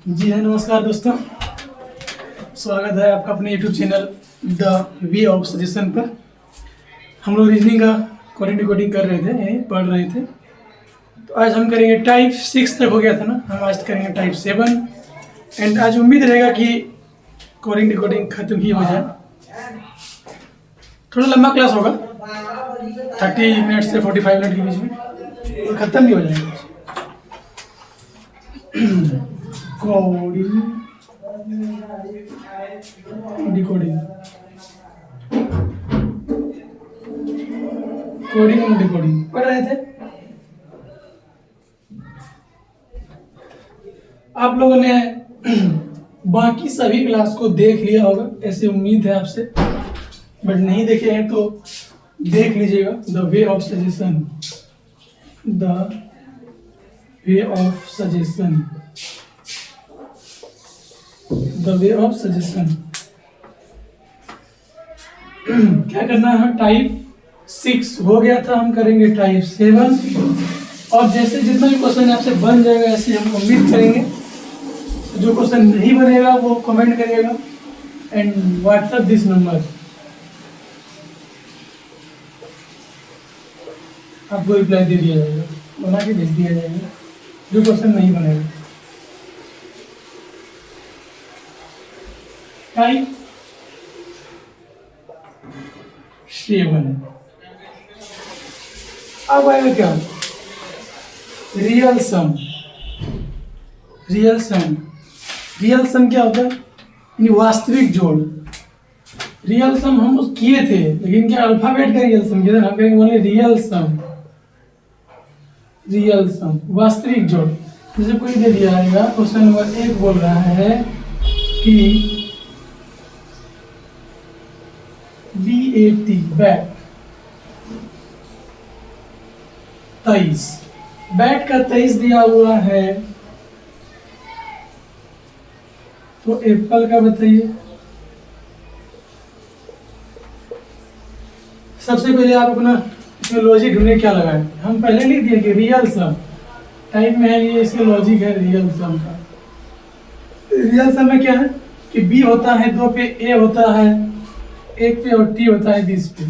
जी हाँ, नमस्कार दोस्तों। स्वागत है आपका अपने YouTube channel the way of suggestion पर। हम लोग रीजनिंग का कोडिंग डिकोडिंग कर रहे थे, यहीं पढ़ रहे थे। तो आज हम करेंगे टाइप 6 तक हो गया था ना, हम आज करेंगे टाइप 7। एंड आज उम्मीद रहेगा कि कोडिंग डिकोडिंग खत्म ही हो जाए। थोड़ा लंबा क्लास होगा, 30 मिनट से 45 मिनट के बीच में, और ख़त्म भी हो जाएगा। Coding decoding, coding and decoding पढ़ रहे थे। आप लोगों ने बाकी सभी क्लास को देख लिया होगा, ऐसी उम्मीद है आपसे, बट नहीं देखे हैं तो देख लीजिएगा। The way of suggestion, the way of suggestion, the way of suggestion. क्या करना है? टाइप 6 हो गया था, हम करेंगे टाइप 7। और जैसे जितना भी क्वेश्चन आपसे बन जाएगा ऐसे हम उम्मीद करेंगे। जो क्वेश्चन नहीं बनेगा वो कमेंट करिएगा एंड व्हाट्सएप दिस नंबर, आपको रिप्लाई दे दिया जाएगा, बना के भेज दिया जाएगा जो क्वेश्चन नहीं बनेगा। टाइप 7 अब आएगा क्या? रियल सम। रियल सम, रियल सम क्या होता है? यानी वास्तविक जोड़। रियल सम हम उस किए थे, लेकिन क्या अल्फाबेट का रियल सम किया था? हम कहेंगे बोले रियल सम। रियल सम वास्तविक जोड़। जैसे कोई दे दिया है, क्वेश्चन नंबर 1 बोल रहा है कि BAT बैट 23, बैट का 23 दिया हुआ है, तो एप्पल का बताइए। सबसे पहले आप अपना इसमें लॉजिक ढूंढे, क्या लगाए? हम पहले लिख दिए कि रियल सम टाइप में है, ये इसका लॉजिक है रियल सम का। रियल सम में क्या है कि बी होता है 2 पे, ए होता है 1 पे, और टी होता है 20 पे।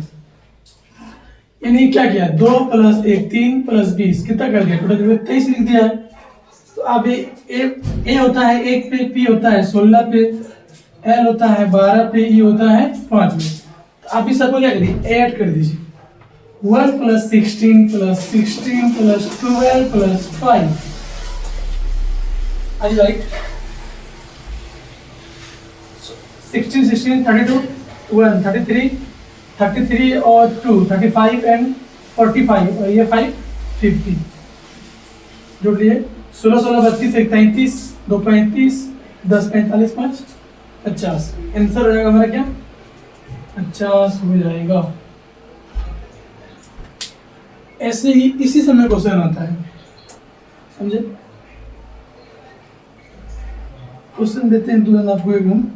यानी क्या किया? 2 + 1 3 + 20 कितना कर दिया? टोटल 23 लिख दिया है। तो अब ए होता है 1 पे, पी होता है 16 पे, एल होता है 12 पे, ई होता है 5 पे। तो आप इस सबको क्या करिए? ऐड कर दीजिए। 1 + 16 + 16 + 12 + 5, are you right? 16 16 32, 1 33, 33 और 2 35 एंड 45, और ये 5 50। जोड़ लिए 16 16 32 1 33 2 35 10 45 5 50। आंसर हो जाएगा हमारा क्या? 50 हो जाएगा। ऐसे ही इसी समय क्वेश्चन आता है, समझे? क्वेश्चन देते हैं तुरंत आपको एक मिनट।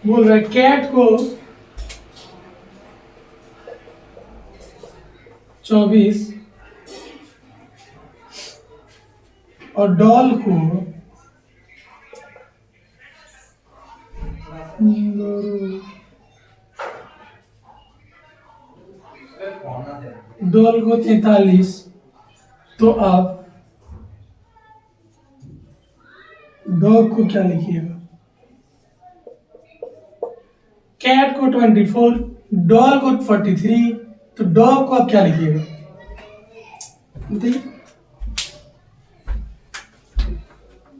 बोल रहा है कैट को 24 और डॉल को डॉल को 43, तो आप डॉग को क्या लिखिएगा? कैट को 24, डॉल को 43, तो डॉग को आप क्या लिखिएगा? बताइए।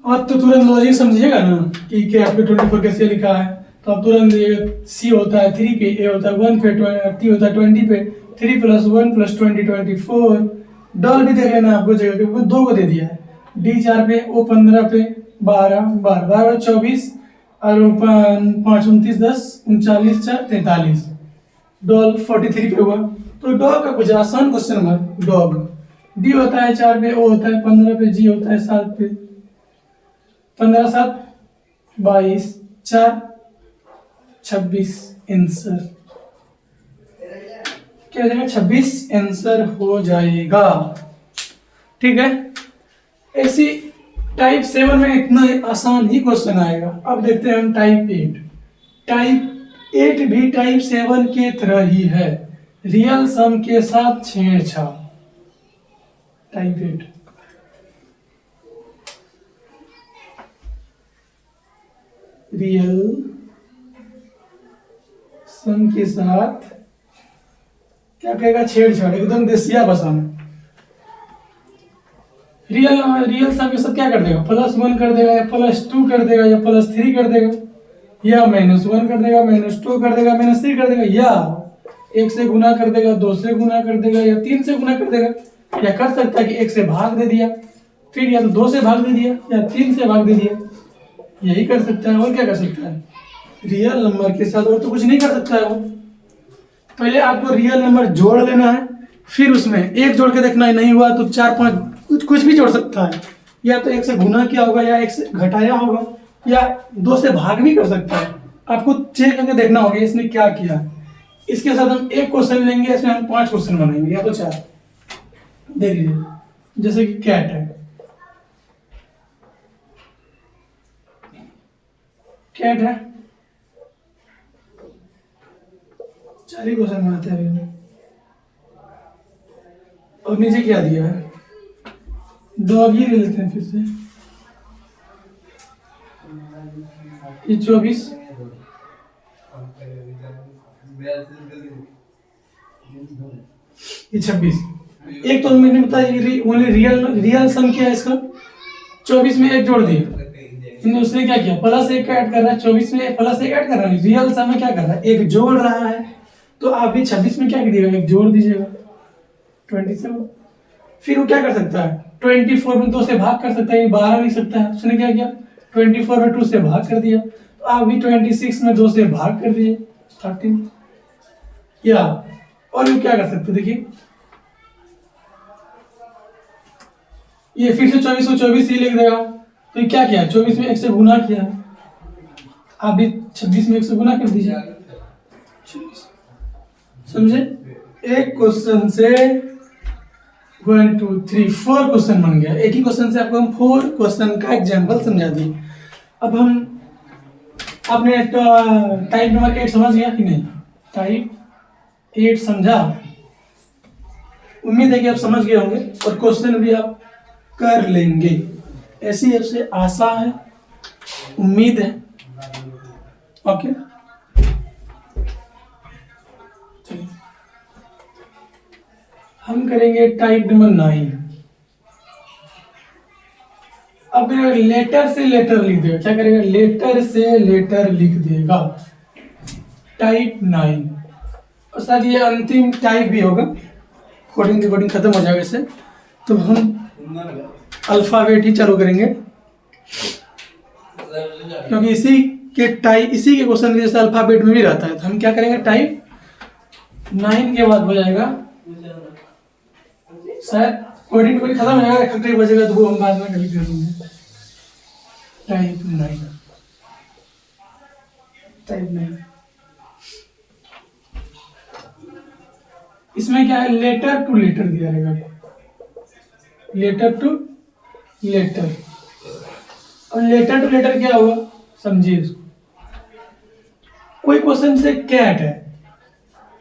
आप तो तुरंत लॉजिक समझिएगा ना कि कैट पे 24 कैसे लिखा है। तो आप तुरंत सी होता है 3 पे, ए होता है 1 पे, टी होता है 20 पे, 3 + 1 + 20 24। डॉल भी देख लेना आपको जगह पे, 2 को दे दिया है। डी 4 पे, ओ 15 पे, 12 12 12 24, और 5 29 10 39 4 43। डॉल 43 पे हुआ। तो डॉग का कुछ आसान क्वेश्चन हुआ। डॉग डी होता है 4 पे, ओ होता है 15 पे, जी होता है 7 पे, 15 7 22 4 26 आंसर। क्या हो जाएगा 26 आंसर हो जाएगा। ठीक है, ऐसी टाइप 7 में इतना आसान ही क्वेश्चन आएगा। अब देखते हैं हम टाइप 8। टाइप 8 भी टाइप 7 के तरह ही है, रियल सम के साथ छेड़छाड़। टाइप 8 रियल सम के साथ क्या कहेगा, छेड़छाड़, एकदम देसिया भाषा में। रियल सम के साथ क्या कर देगा, +1 कर देगा या +2 कर देगा या +3 कर देगा या -1 कर देगा, -2 कर देगा, -3 कर देगा, या 1 से गुना कर देगा, 2 से गुना कर देगा या 3 से गुना कर देगा, या कर सकता है कि 1 से भाग दे दिया, फिर या तो 2 से भाग दे दिया या 3 से भाग दे दिया, यही कर सकता है। और क्या कर सकता है रियल नंबर के साथ, और तो कुछ नहीं कर सकता है वो। पहले आपको रियल नंबर जोड़ लेना है, फिर उसमें एक जोड़ के देखना है, नहीं हुआ तो 4 5 कुछ भी जोड़ सकता है, या तो 1 से गुना किया होगा या 1 से घटाया होगा या 2 से भाग भी कर सकता है। आपको चेक करके देखना होगा इसने क्या किया। इसके साथ हम एक क्वेश्चन लेंगे, इसमें हम 5 क्वेश्चन बनाएंगे या तो 4। देख लीजिए, जैसे कि कैट है, कैट है, 4 ही क्वेश्चन बनाते हैं। और नीचे क्या दिया है, डॉगी ले लेते हैं फिर से, ये 24, ये 26। एक तो मैंने बताया ओनली रियल सम क्या है इसका, 24 में 1 जोड़ दिया, उसने क्या किया +1 का ऐड कर रहा है, 24 में +1 ऐड कर रहा है, रियल सम में क्या कर रहा है 1 जोड़ रहा है। तो आप भी 26 में क्या कीजिएगा, 1 जोड़ दीजिएगा, 27। फिर वो क्या कर सकता है 24 में 2 से भाग कर सकता है, 12 लिख सकता है। उसने क्या किया 24 में 2 से भाग कर दिया, तो आप भी 26 में 2 से भाग कर दीजिए, 13। या और वो क्या कर सकते, देखिए ये फिर से 24 को 24 ही लिख देगा। तो ये क्या किया 24 में 1 से गुना किया, आप भी 26 में 1 से गुना कर दीजिए, 26। समझे, एक क्वेश्चन से 1 2 3 4 क्वेश्चन बन गया। एक ही क्वेश्चन से आपको हम 4 क्वेश्चन का एग्जाम्पल समझा दिए। अब हम आपने टाइप नंबर 8 समझ गया कि नहीं, टाइप 8 समझा, उम्मीद है कि आप समझ गए होंगे और क्वेश्चन भी आप कर लेंगे। ऐसी ऐसे आशा है, उम्मीद है। ओके, हम करेंगे टाइप नंबर 9। अब लेटर से लेटर लिख देगा, क्या करेगा लेटर से लेटर लिख देगा, टाइप 9। और शायद ये अंतिम टाइप भी होगा, कोडिंग रिकॉर्डिंग खत्म हो जाएगा इससे, तो हम अल्फाबेट ही चालू करेंगे, क्योंकि इसी के क्वेश्चन के जैसे अल्फाबेट में भी रहता है। तो हम क्या करेंगे टाइप 9 के बाद हो जाएगा, शायद कोडिंग खत्म हो जाएगा, इकट्ठे बजेगा तो वो हम बाद में डिलीट कर देंगे। टाइप 9, टाइप 9 इसमें क्या है लेटर टू लेटर दिया रहेगा, लेटर टू लेटर। और लेटर टू लेटर क्या होगा समझिए इसको। कोई क्वेश्चन से कैट है,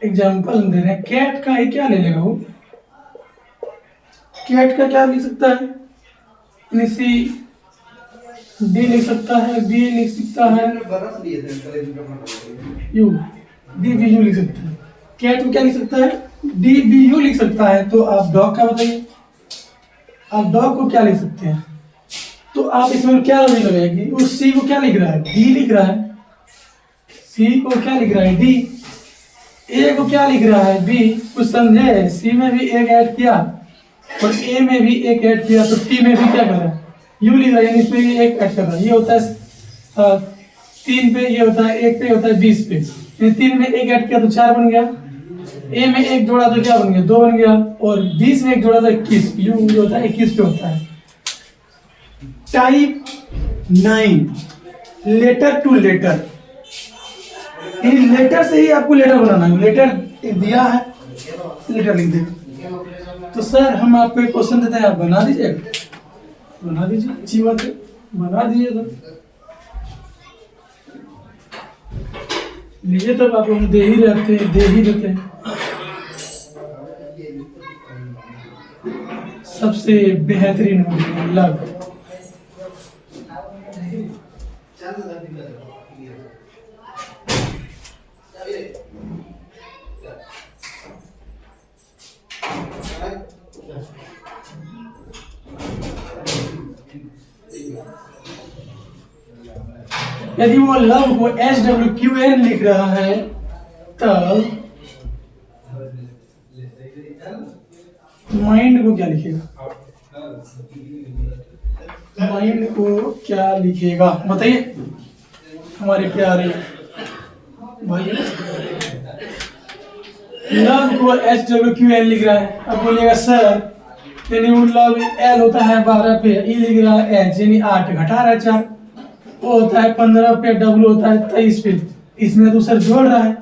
एग्जांपल हम दे रहे हैं, कैट का ही क्या ले लेगा वो, कैट का क्या लिख सकता है, सी डी लिख सकता है, बी लिख सकता है, यू डी बी यू लिख सकता है। कैट को क्या लिख सकता है डी बी यू लिख सकता है। तो आप डॉग का बताइए, आप डॉग को क्या लिख सकते हैं, तो आप इसमें क्या नहीं लगाएगी, उस सी को क्या लिख रहा है डी लिख रहा है, सी को क्या लिख रहा है डी, ए को क्या लिख रहा है बी, कुछ समझे, सी में भी एक ऐड किया और ए में भी एक ऐड किया, तो टी में भी क्या कर रहा है यू लिख रहा है, यानी इसमें भी एक ऐड कर रहा है। ये होता है 3 पे, ये होता है 1 पे, होता है 20 पे, यानी 3 में एक ऐड किया तो 4 बन गया, ए में एक जोड़ा तो क्या बन गया 2 बन गया, और 20 में एक जोड़ा तो 21, यू जो होता है 21 पे होता है। Type 9 letter to letter, letter से ही आपको लेटर बनाना है। लेटर दिया है लेटर लिख देगा। तो सर हम आपको एक क्वेश्चन देते हैं, आप बना दीजिएगा। बना दीजिए, अच्छी बात है, बना दीजिए। तो लीजिए, तब आप हम दे ही रहते हैं, दे ही देते हैं। सबसे बेहतरीन लग। यदि वो लव को SWQN लिख रहा है तब माइंड को क्या लिखेगा? माइंड को क्या लिखेगा बताइए हमारे प्यारे भाई। लव को SWQN लिख रहा है। अब बोलिएगा सर यानी वो लव L होता है 12 पे, E लिख रहा है H यानी 8 घटा रहा है 4, वो होता है 15 पे, W होता है 23 पे। इसमें तो सर जोड़ रहा है,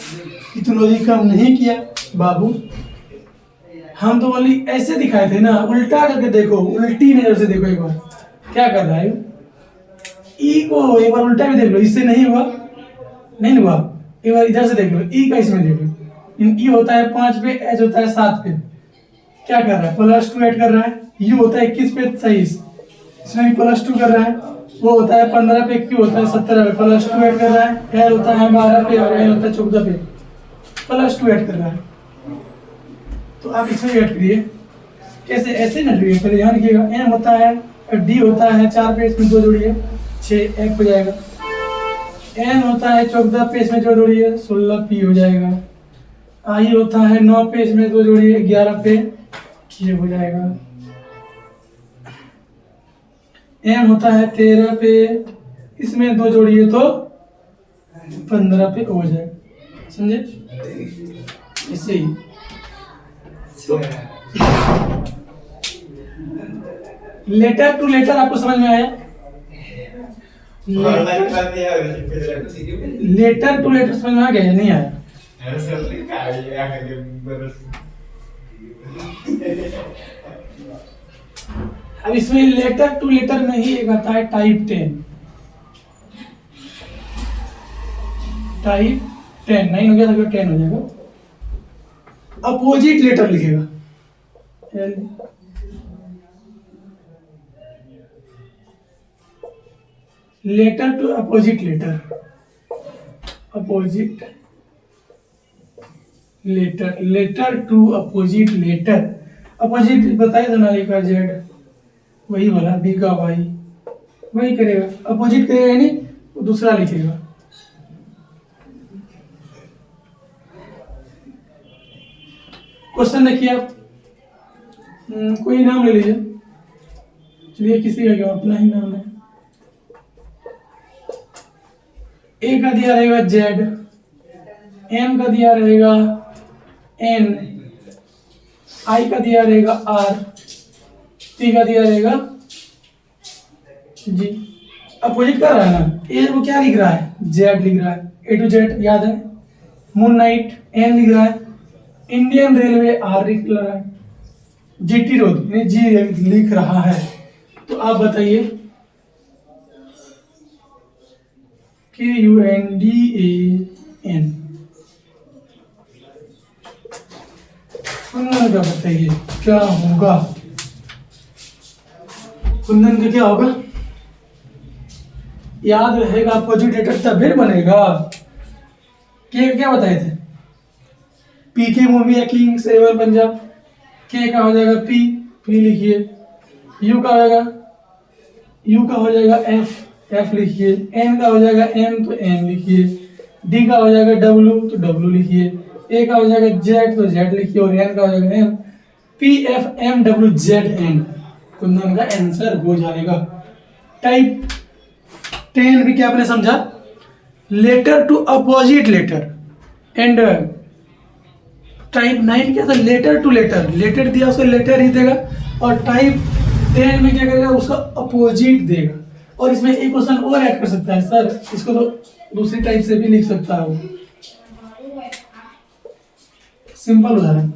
इतनोलॉजी कम नहीं किया बाबू। हम तो वाली ऐसे दिखाए थे ना, उल्टा करके देखो, उल्टी नजर से देखो एक बार क्या कर रहा है। ई को एक बार उल्टा भी देख लो, इससे नहीं हुआ, नहीं हुआ, एक बार इधर से देख लो, ई का इसमें देख लो। ई होता है 5 पे, एच होता है 7 पे, क्या कर रहा है +2 ऐड कर रहा है। यू होता है 21 पे 23, इसमें भी +2 कर रहा है। वो होता है 15 पे, क्यू होता है 17 पे, +2 ऐड कर रहा है। एल होता है 12 पे और एल होता है 14 पे, +2 ऐड कर रहा है। तो आप इसमें ऐड करिए, कैसे ऐसे ना करिए, पहले ध्यान रखिएगा। एम होता है, डी होता है 4 पे, इसमें 2 जोड़िए 6 एफ हो जाएगा। एन होता है 14 पे, इसमें 2 जोड़िए 16 पी हो जाएगा। आई होता है 9 पे, इसमें 2 जोड़िए 11 पे ये हो जाएगा। एम होता है 13 पे, इसमें 2 जोड़िए तो 15 पे हो जाएगा, समझे? ऐसे ही लेटर टू लेटर आपको समझ में आया? लेटर टू लेटर समझ में आ गया या नहीं आया? अब इसमें लेटर टू लेटर में ही एक आता है टाइप 10। टाइप 10 9 हो गया था, 10 हो जाएगा। अपोजिट लेटर लिखेगा, letter to opposite letter, opposite letter, letter to opposite letter. Opposite बताया था ना, ए का जेड वही वाला, बी का वाई वही करेगा। अपोजिट करेगा यानी वो दूसरा लिखेगा। क्वेश्चन देखिए आप, कोई नाम ले लीजिए, चलिए किसी का क्या अपना ही नाम है। ए का दिया रहेगा जेड, एम का दिया रहेगा एन, आई का दिया रहेगा आर, टी का दिया रहेगा जी। अपोजिट कर रहा है ना, ए वो क्या लिख रहा है? जेड लिख रहा है, ए टू जेड याद है। मून नाइट एन लिख रहा है, इंडियन रेलवे आर लिख रहा है, जीटी रोड जी लिख रहा है। तो आप बताइए KUNDAN, कुंदन का बताइए क्या होगा? कुंदन का क्या होगा? याद रहेगा, अपोजिट लेटर तभी बनेगा। के क्या बताए थे? पीके मूवी है किंग सेवन पंजाब, के का हो जाएगा पी, पी लिखिए। यू का हो जाएगा, यू का हो जाएगा एफ, एफ लिखिए। एन का हो जाएगा एम तो एन लिखिए। डी का हो जाएगा डब्ल्यू तो डब्ल्यू लिखिए। ए का हो जाएगा जेड तो जेड लिखिए, और एन का हो जाएगा M. P F M W Z N, Kundan का आंसर हो जाएगा। टाइप 10 भी क्या आपने समझा? Letter to opposite letter. And type 9 क्या था? लेटर टू लेटर, लेटर दिया उसको लेटर ही देगा। और टाइप 10 में क्या करेगा? उसका अपोजिट देगा। और इसमें एक क्वेश्चन और ऐड कर सकता है सर, इसको तो दूसरी टाइप से भी लिख सकता है वो। सिंपल उदाहरण,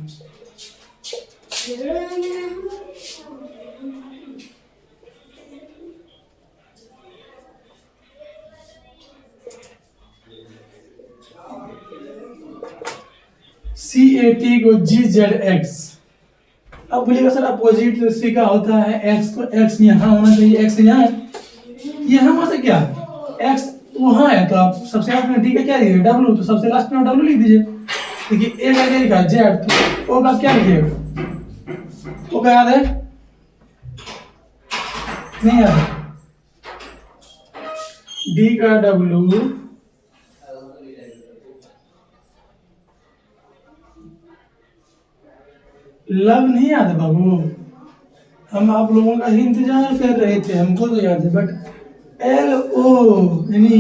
CAT को GZX। अब बोलिएगा सर अपोजिट सी का होता है x, तो x यहाँ होना चाहिए, x यहाँ है, यहाँ से क्या x वहाँ है, तो आप सबसे लास्ट में डी का क्या लिखिएगा W, तो सबसे लास्ट में W लिख दीजिए। देखिए ए का क्या लिखा Z, तो ओ का क्या लिखिएगा, ओ का याद है नहीं याद है, डी का W, लव नहीं याद है बाबू, हम आप लोगों का ही इंतजार कर रहे थे, हमको तो याद है, बट LO यानी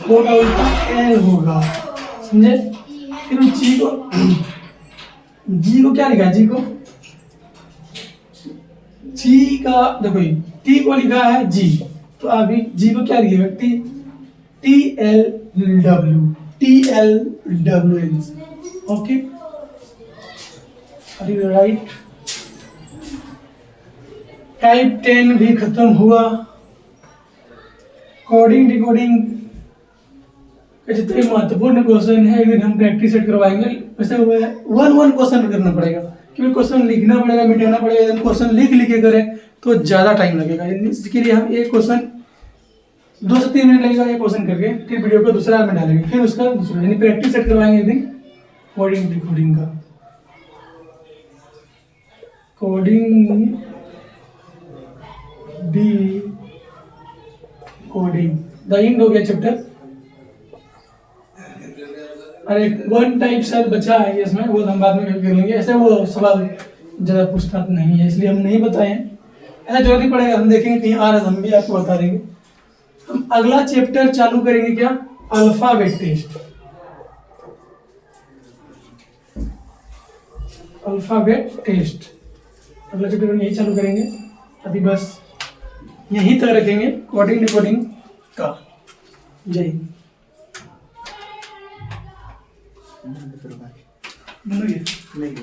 ओ का उल्टा L होगा, समझे। फिर जी को क्या लिखा है, जी का देखो टी को लिखा है जी, तो अभी जी को क्या लिखेगा TLW, okay, are you right. Type 10 भी खत्म हुआ। कोडिंग डिकोडिंग का जितने महत्वपूर्ण क्वेश्चन है एक दिन हम प्रैक्टिस सेट करवाएंगे, वैसे वन क्वेश्चन करना पड़ेगा, क्योंकि क्वेश्चन लिखना पड़ेगा, मिटाना पड़ेगा, एकदम क्वेश्चन लिख के करें तो ज़्यादा टाइम लगेगा। इसके लिए हम एक क्वेश्चन 2 से 3 मिनट लगेगा एक क्वेश्चन करके, फिर वीडियो को दूसरा में डालेंगे, फिर उसका दूसरा यानी प्रैक्टिस सेट करवाएंगे एक दिन कोडिंग डिकोडिंग का। Coding D coding the end हो गया चैप्टर। अरे वन टाइप सर बचा है इसमें, वो हम बाद में कर लेंगे, ऐसे वो सवाल ज़्यादा पूछता नहीं है इसलिए हम नहीं बताए हैं, ऐसा जरूरत नहीं पड़ेगा, हम देखेंगे कहीं आ रहा है हम भी आपको बता देंगे। हम अगला चैप्टर चालू करेंगे क्या, अल्फाबेट टेस्ट, अल्फाबेट टेस्ट अगला चैप्टर हम यही चालू करेंगे, अभी बस यहीं तक रखेंगे कोडिंग डिकोडिंग का। जय हिंद। नहीं